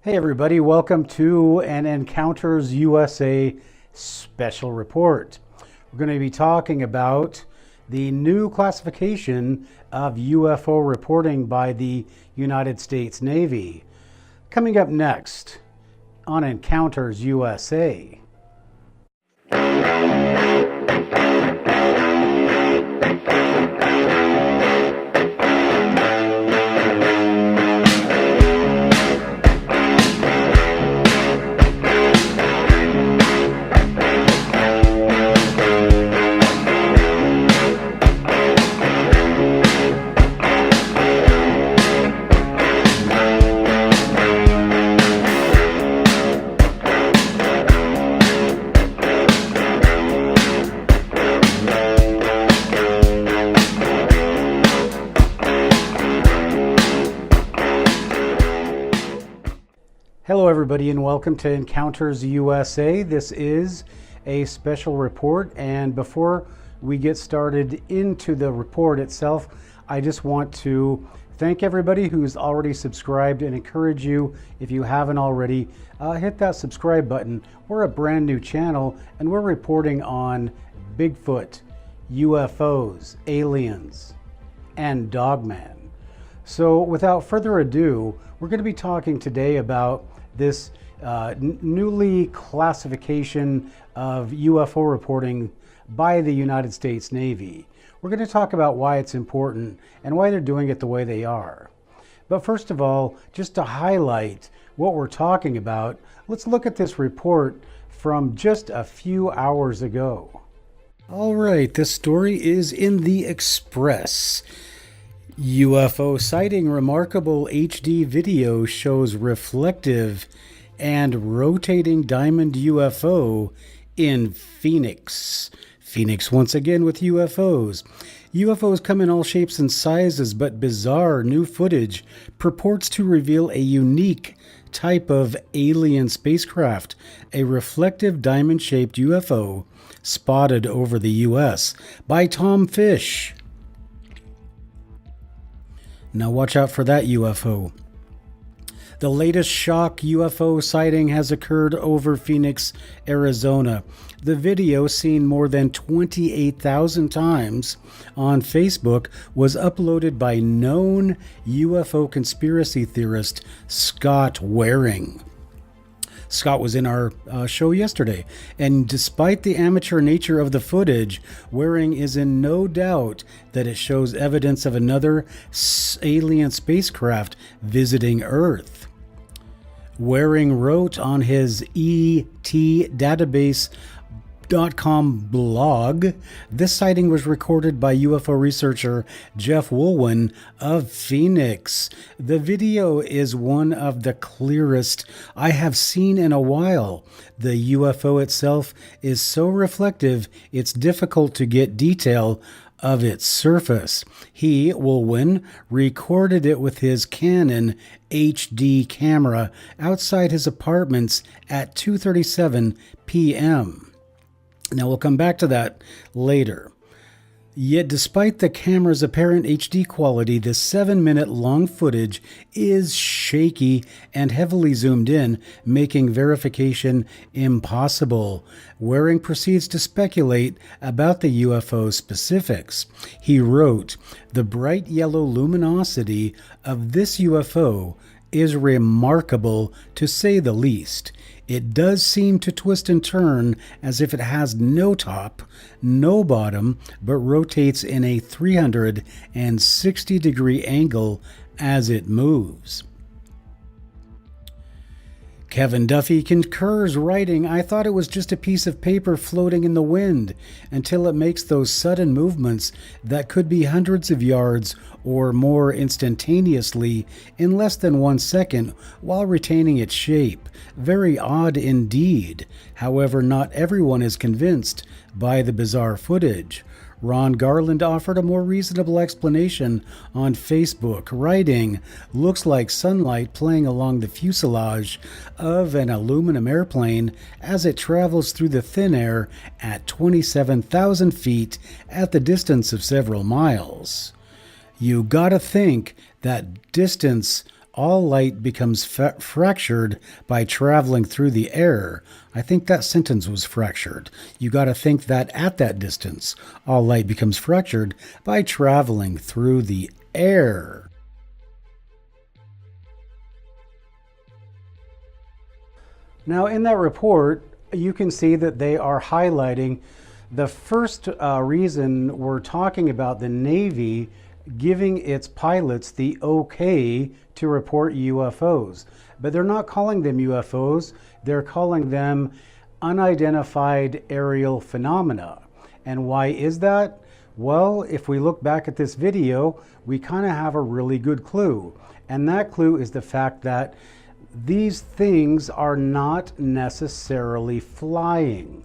Hey everybody, welcome to an Encounters USA special report. We're going to be talking about the new classification of UFO reporting by the United States Navy. Coming up next on Encounters USA. Hello everybody and welcome to Encounters USA. This is a special report, and before we get started into the report itself, I just want to thank everybody who's already subscribed and encourage you, if you haven't already, hit that subscribe button. We're a brand new channel and we're reporting on Bigfoot, UFOs, aliens, and Dogman. So without further ado, we're going to be talking today about this newly classification of UFO reporting by the United States Navy. We're going to talk about why it's important and why they're doing it the way they are. But first of all, just to highlight what we're talking about, let's look at this report from just a few hours ago. All right, this story is in the Express. UFO sighting. Remarkable HD video shows reflective and rotating diamond UFO in Phoenix. Phoenix once again with UFOs. UFOs come in all shapes and sizes, but bizarre new footage purports to reveal a unique type of alien spacecraft, a reflective diamond-shaped UFO spotted over the U.S. by Tom Fish. Now watch out for that UFO. The latest shock UFO sighting has occurred over Phoenix, Arizona. The video, seen more than 28,000 times on Facebook, was uploaded by known UFO conspiracy theorist Scott Waring. Scott was in our show yesterday, and despite the amateur nature of the footage, Waring is in no doubt that it shows evidence of another alien spacecraft visiting Earth. Waring wrote on his etdatabase.com blog, this sighting was recorded by UFO researcher Jeff Woolwin of Phoenix. The video is one of the clearest I have seen in a while. The UFO itself is so reflective it's difficult to get detail of its surface. He, Woolwin, recorded it with his Canon HD camera outside his apartments at 2:37 p.m. Now we'll come back to that later. Yet despite the camera's apparent HD quality, the 7-minute long footage is shaky and heavily zoomed in, making verification impossible. Waring proceeds to speculate about the UFO specifics. He wrote, "The bright yellow luminosity of this UFO is remarkable, to say the least. It does seem to twist and turn as if it has no top, no bottom, but rotates in a 360-degree angle as it moves." Kevin Duffy concurs, writing, "I thought it was just a piece of paper floating in the wind until it makes those sudden movements that could be hundreds of yards or more instantaneously in less than 1 second while retaining its shape. Very odd indeed. However, not everyone is convinced by the bizarre footage." Ron Garland offered a more reasonable explanation on Facebook, writing, "Looks like sunlight playing along the fuselage of an aluminum airplane as it travels through the thin air at 27,000 feet at the distance of several miles." You gotta think that distance all light becomes fractured by traveling through the air. I think that sentence was fractured. You got to think that at that distance, all light becomes fractured by traveling through the air. Now, in that report, you can see that they are highlighting the first reason we're talking about the Navy giving its pilots the okay to report UFOs. But they're not calling them UFOs, they're calling them unidentified aerial phenomena. And why is that? Well, if we look back at this video, we kind of have a really good clue. And that clue is the fact that these things are not necessarily flying.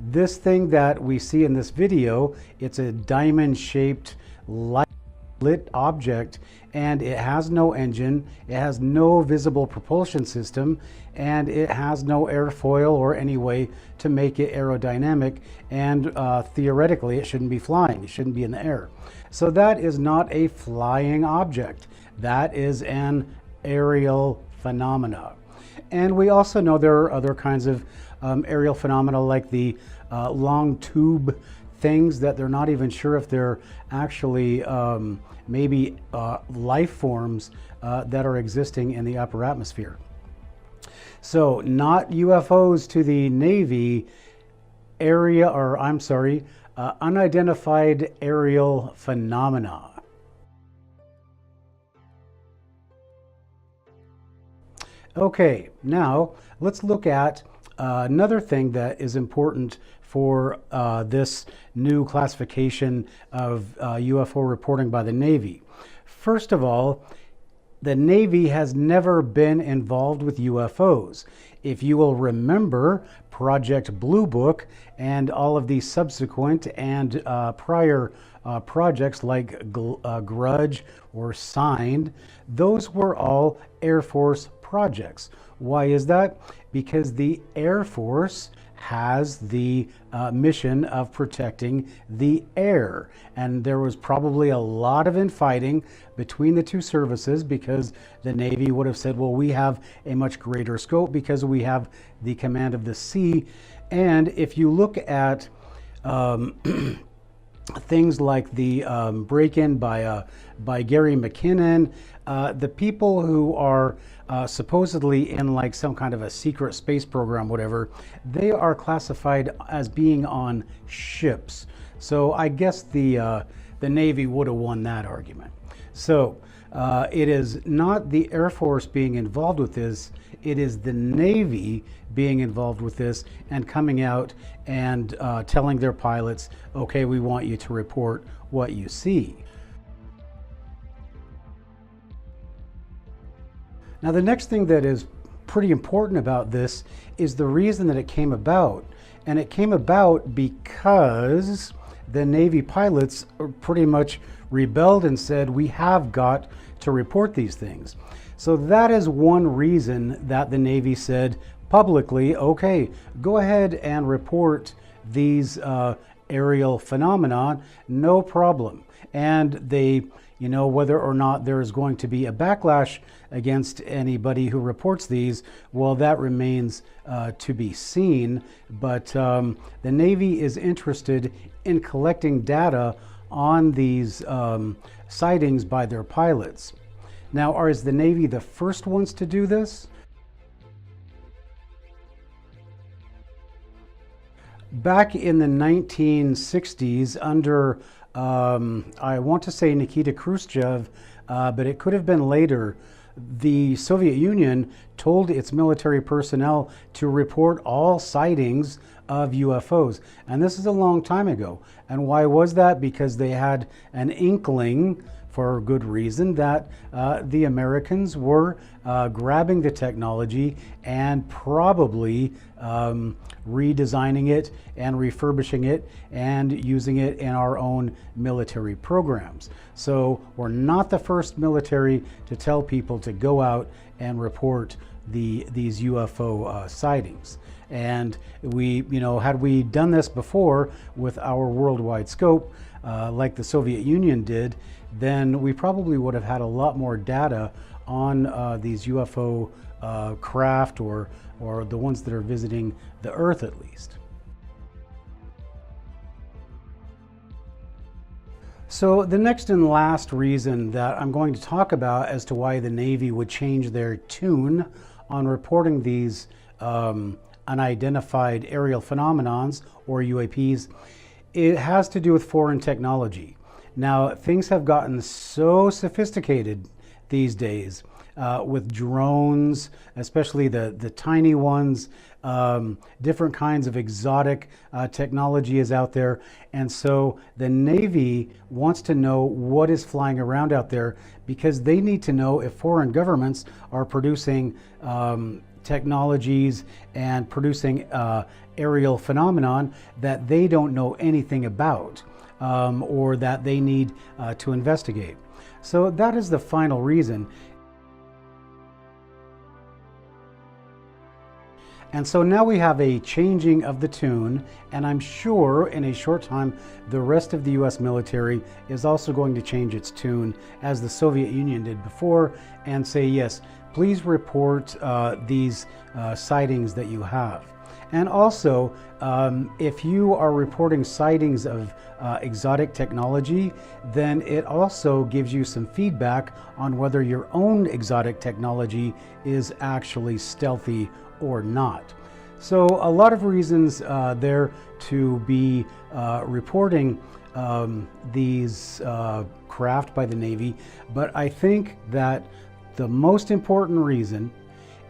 This thing that we see in this video, it's a diamond-shaped lit object, and it has no engine, it has no visible propulsion system, and it has no airfoil or any way to make it aerodynamic, and theoretically it shouldn't be flying, it shouldn't be in the air. So that is not a flying object, that is an aerial phenomena. And we also know there are other kinds of aerial phenomena, like the long tube things that they're not even sure if they're actually maybe life forms that are existing in the upper atmosphere. So not UFOs to the Navy, unidentified aerial phenomena. Okay, now let's look at another thing that is important for this new classification of UFO reporting by the Navy. First of all, the Navy has never been involved with UFOs. If you will remember, Project Blue Book and all of the subsequent and prior projects like Grudge or Signed, those were all Air Force projects. Why is that? Because the Air Force has the mission of protecting the air, and there was probably a lot of infighting between the two services, because the Navy would have said, well, we have a much greater scope because we have the command of the sea. And if you look at things like the break-in by Gary McKinnon, the people who are supposedly in like some kind of a secret space program, whatever, they are classified as being on ships. So I guess the Navy would have won that argument. So it is not the Air Force being involved with this, it is the Navy being involved with this and coming out and telling their pilots, okay, we want you to report what you see. Now, the next thing that is pretty important about this is the reason that it came about. And it came about because the Navy pilots pretty much rebelled and said, we have got to report these things. So that is one reason that the Navy said publicly, okay, go ahead and report these aerial phenomenon, no problem. And they, you know, whether or not there is going to be a backlash against anybody who reports these, well, that remains to be seen. But the Navy is interested in collecting data on these sightings by their pilots. Now, is the Navy the first ones to do this? Back in the 1960s, under I want to say Nikita Khrushchev, but it could have been later, the Soviet Union told its military personnel to report all sightings of UFOs. And this is a long time ago. And why was that? Because they had an inkling, for good reason, that the Americans were grabbing the technology and probably redesigning it and refurbishing it and using it in our own military programs. So we're not the first military to tell people to go out and report these UFO sightings. And we, you know, had we done this before with our worldwide scope, like the Soviet Union did, then we probably would have had a lot more data on these UFO craft, or the ones that are visiting the Earth at least. So the next and last reason that I'm going to talk about as to why the Navy would change their tune on reporting these unidentified aerial phenomenons, or UAPs, it has to do with foreign technology. Now, things have gotten so sophisticated these days with drones, especially the tiny ones. Different kinds of exotic technology is out there, and so the Navy wants to know what is flying around out there, because they need to know if foreign governments are producing technologies and producing aerial phenomenon that they don't know anything about, or that they need to investigate. So that is the final reason. And so now we have a changing of the tune, and I'm sure in a short time the rest of the US military is also going to change its tune, as the Soviet Union did before, and say, yes, please report these sightings that you have. And also, if you are reporting sightings of exotic technology, then it also gives you some feedback on whether your own exotic technology is actually stealthy or not. So a lot of reasons there to be reporting these craft by the Navy, but I think that the most important reason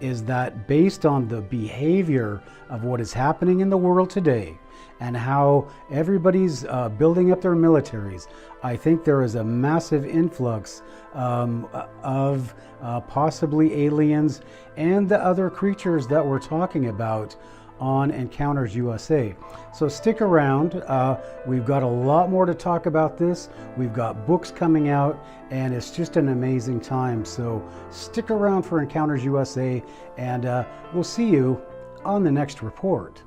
is that, based on the behavior of what is happening in the world today and how everybody's building up their militaries, I think there is a massive influx of possibly aliens and the other creatures that we're talking about on Encounters USA. So stick around. We've got a lot more to talk about this. We've got books coming out, and it's just an amazing time. So stick around for Encounters USA, and we'll see you on the next report.